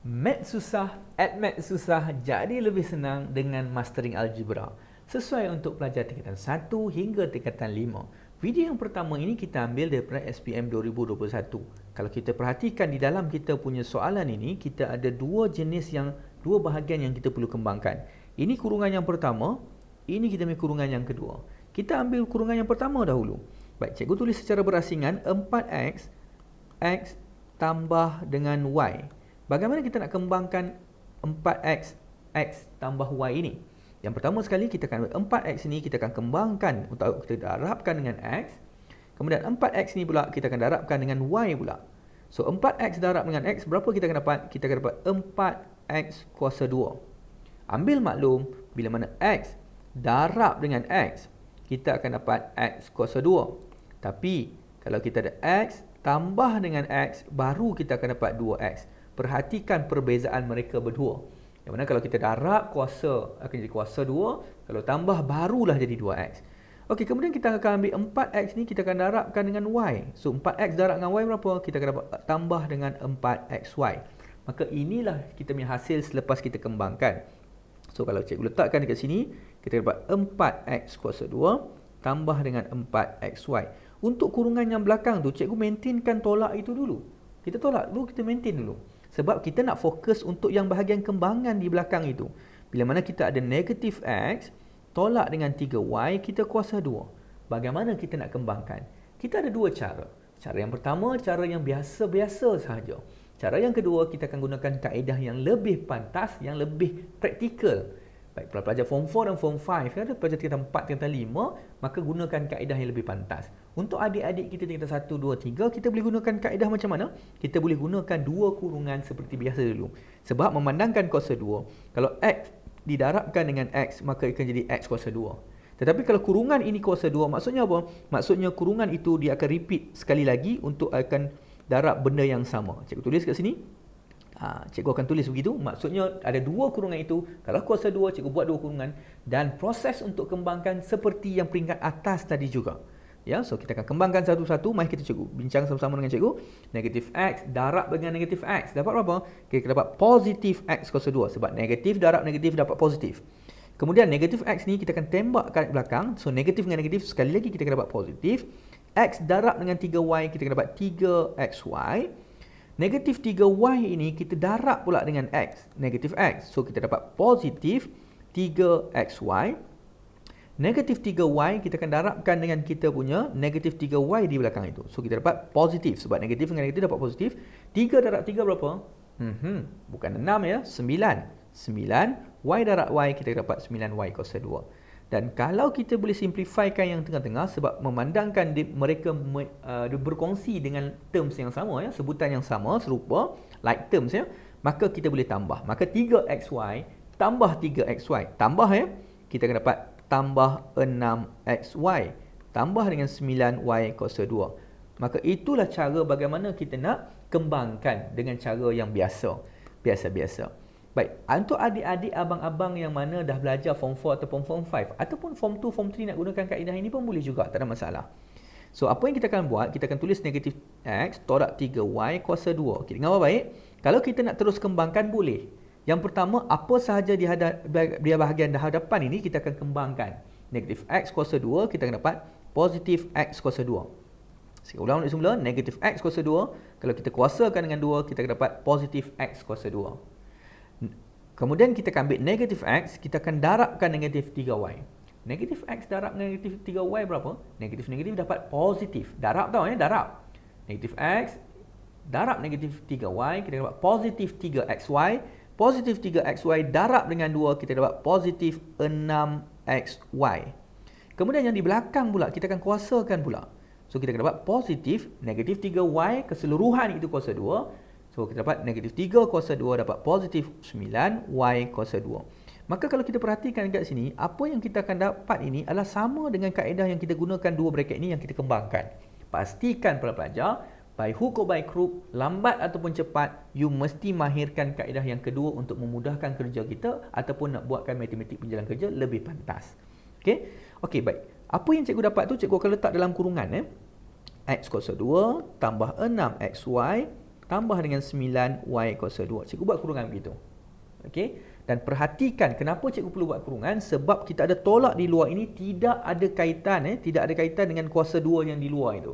Math susah, AdMath susah, jadi lebih senang dengan mastering algebra. Sesuai untuk pelajar tingkatan 1 hingga tingkatan 5. Video yang pertama ini kita ambil daripada SPM 2021. Kalau kita perhatikan di dalam kita punya soalan ini, kita ada dua bahagian yang kita perlu kembangkan. Ini kurungan yang pertama, ini kita punya kurungan yang kedua. Kita ambil kurungan yang pertama dahulu. Baik, cikgu tulis secara berasingan 4x, x tambah dengan y. Bagaimana kita nak kembangkan 4x, x tambah y ini? Yang pertama sekali, kita akan ambil 4x ini, kita akan kembangkan untuk kita darabkan dengan x. Kemudian 4x ini pula, kita akan darabkan dengan y pula. So, 4x darab dengan x, berapa kita akan dapat? Kita akan dapat 4x kuasa 2. Ambil maklum, bila mana x darab dengan x, kita akan dapat x kuasa 2. Tapi, kalau kita ada x tambah dengan x, baru kita akan dapat 2x. Perhatikan perbezaan mereka berdua. Yang mana kalau kita darab, kuasa akan jadi kuasa 2. Kalau tambah, barulah jadi 2x. Okey, kemudian kita akan ambil 4x ni, kita akan darabkan dengan y. So, 4x darab dengan y berapa? Kita akan dapat tambah dengan 4xy. Maka inilah kita punya hasil selepas kita kembangkan. So, kalau cikgu letakkan dekat sini, kita dapat 4x kuasa 2 tambah dengan 4xy. Untuk kurungan yang belakang tu, cikgu maintainkan tolak itu dulu. Kita tolak dulu, kita maintain dulu. Sebab kita nak fokus untuk yang bahagian kembangan di belakang itu. Bila mana kita ada negatif x, tolak dengan 3y, kita kuasa 2. Bagaimana kita nak kembangkan? Kita ada dua cara. Cara yang pertama, cara yang biasa-biasa sahaja. Cara yang kedua, kita akan gunakan kaedah yang lebih pantas, yang lebih praktikal. Baik pelajar Form 4 dan Form 5, ada pelajar tingkatan 4, tingkatan 5, maka gunakan kaedah yang lebih pantas. Untuk adik-adik kita tingkatan 1, 2, 3, kita boleh gunakan kaedah macam mana? Kita boleh gunakan dua kurungan seperti biasa dulu. Sebab memandangkan kuasa 2, kalau x didarabkan dengan x, maka akan jadi x kuasa 2. Tetapi kalau kurungan ini kuasa 2, maksudnya apa? Maksudnya kurungan itu dia akan repeat sekali lagi untuk akan darab benda yang sama. Cikgu tulis kat sini. Cikgu akan tulis begitu. Maksudnya ada dua kurungan itu. Kalau kuasa 2, cikgu buat dua kurungan. Dan proses untuk kembangkan seperti yang peringkat atas tadi juga. Ya, so kita akan kembangkan satu-satu. Mari kita cikgu bincang sama-sama dengan cikgu. Negatif x darab dengan negatif x. Dapat berapa? Kita dapat positif x kuasa 2. Sebab negatif darab negatif dapat positif. Kemudian negatif x ni kita akan tembak kat belakang. So negatif dengan negatif sekali lagi kita akan dapat positif. X darab dengan 3y, kita akan dapat 3xy. Negatif 3y ini kita darab pula dengan x, negatif x. So kita dapat positif 3xy. Negatif 3y kita akan darabkan dengan kita punya negatif 3y di belakang itu. So kita dapat positif. Sebab negatif dengan negatif dapat positif. 3 darab 3 berapa? Bukan 6 ya, 9. 9, y darab y, kita dapat 9y kuasa 2. Dan kalau kita boleh simplifykan yang tengah-tengah, sebab memandangkan mereka berkongsi dengan terms yang sama, ya, sebutan yang sama, serupa, like terms, ya, maka kita boleh tambah. Maka 3xy tambah 3xy, tambah, ya, kita akan dapat tambah 6xy, tambah dengan 9y kuasa 2. Maka itulah cara bagaimana kita nak kembangkan dengan cara yang biasa-biasa. Baik, untuk adik-adik abang-abang yang mana dah belajar Form 4 ataupun Form 5 ataupun Form 2, Form 3 nak gunakan kaedah ini pun boleh juga, tak ada masalah. So, apa yang kita akan buat, kita akan tulis negatif x tolak 3y kuasa 2. Okay, dengar baik. Kalau kita nak terus kembangkan, boleh. Yang pertama, apa sahaja di bahagian hadapan ini, kita akan kembangkan. Negatif x kuasa 2, kita akan dapat positif x kuasa 2. Saya ulang balik semula, negatif x kuasa 2, kalau kita kuasakan dengan 2, kita akan dapat positif x kuasa 2. Kemudian kita akan ambil negatif x, kita akan darabkan negatif 3y. Negatif x darab negatif 3y berapa? Negatif-negatif dapat positif. Darab tau, ya, darab. Negatif x darab negatif 3y, kita dapat positif 3xy. Positif 3xy darab dengan 2, kita dapat positif 6xy. Kemudian yang di belakang pula, kita akan kuasakan pula. So, kita akan dapat positif negatif 3y, keseluruhan itu kuasa 2. So, kita dapat negatif 3 kuasa 2 dapat positif 9y kuasa 2. Maka kalau kita perhatikan kat sini, apa yang kita akan dapat ini adalah sama dengan kaedah yang kita gunakan dua bracket ini yang kita kembangkan. Pastikan para pelajar, by hook or by crook, lambat ataupun cepat, you mesti mahirkan kaedah yang kedua untuk memudahkan kerja kita ataupun nak buatkan matematik penjalan kerja lebih pantas. Okey, baik. Apa yang cikgu dapat tu, cikgu akan letak dalam kurungan. X kuasa 2 tambah 6xy tambah dengan 9Y kuasa 2. Cikgu buat kurungan begitu. Okey, dan perhatikan kenapa cikgu perlu buat kurungan, sebab kita ada tolak di luar ini tidak ada kaitan dengan kuasa 2 yang di luar itu.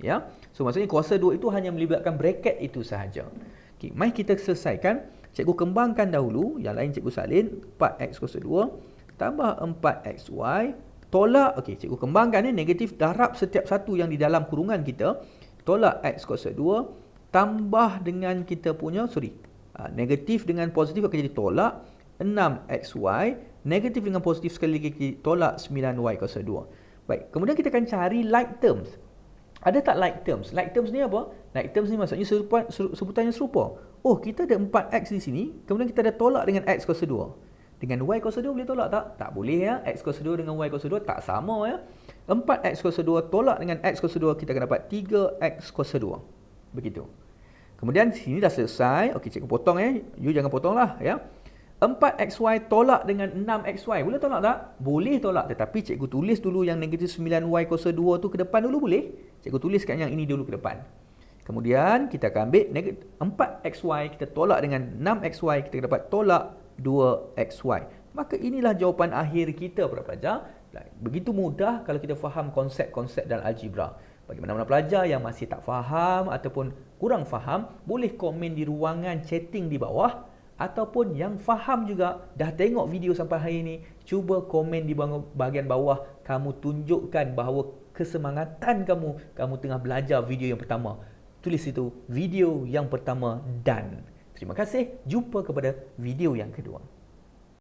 Ya. So maksudnya kuasa 2 itu hanya melibatkan braket itu sahaja. Okey, mari kita selesaikan. Cikgu kembangkan dahulu, yang lain cikgu salin. 4x kuasa 2 tambah 4xy tolak, okey, cikgu kembangkan negatif darab setiap satu yang di dalam kurungan kita. Tolak x kuasa 2 tambah dengan kita punya, negatif dengan positif akan jadi tolak 6xy, negatif dengan positif sekali lagi tolak 9y kuasa 2. Baik, kemudian kita akan cari like terms. Ada tak like terms? Like terms ni apa? Like terms ni maksudnya sebutannya serupa. Oh, kita ada 4x di sini, kemudian kita ada tolak dengan x kuasa 2. Dengan y kuasa 2 boleh tolak tak? Tak boleh ya. X kuasa 2 dengan y kuasa 2 tak sama ya. 4x kuasa 2 tolak dengan x kuasa 2, kita akan dapat 3x kuasa 2. Begitu. Kemudian sini dah selesai. Okey, cikgu potong You jangan potonglah ya. 4xy tolak dengan 6xy. Boleh tolak tak? Boleh tolak. Tetapi cikgu tulis dulu yang negatif 9y kuasa 2 tu ke depan dulu boleh? Cikgu tuliskan yang ini dulu ke depan. Kemudian kita akan ambil 4xy, kita tolak dengan 6xy, kita dapat tolak 2xy. Maka inilah jawapan akhir kita para pelajar. Begitu mudah kalau kita faham konsep-konsep dalam algebra. Bagi mana-mana pelajar yang masih tak faham ataupun kurang faham, boleh komen di ruangan chatting di bawah. Ataupun yang faham juga, dah tengok video sampai hari ini, cuba komen di bahagian bawah. Kamu tunjukkan bahawa kesemangatan kamu tengah belajar video yang pertama. Tulis itu, video yang pertama done. Terima kasih, jumpa kepada video yang kedua.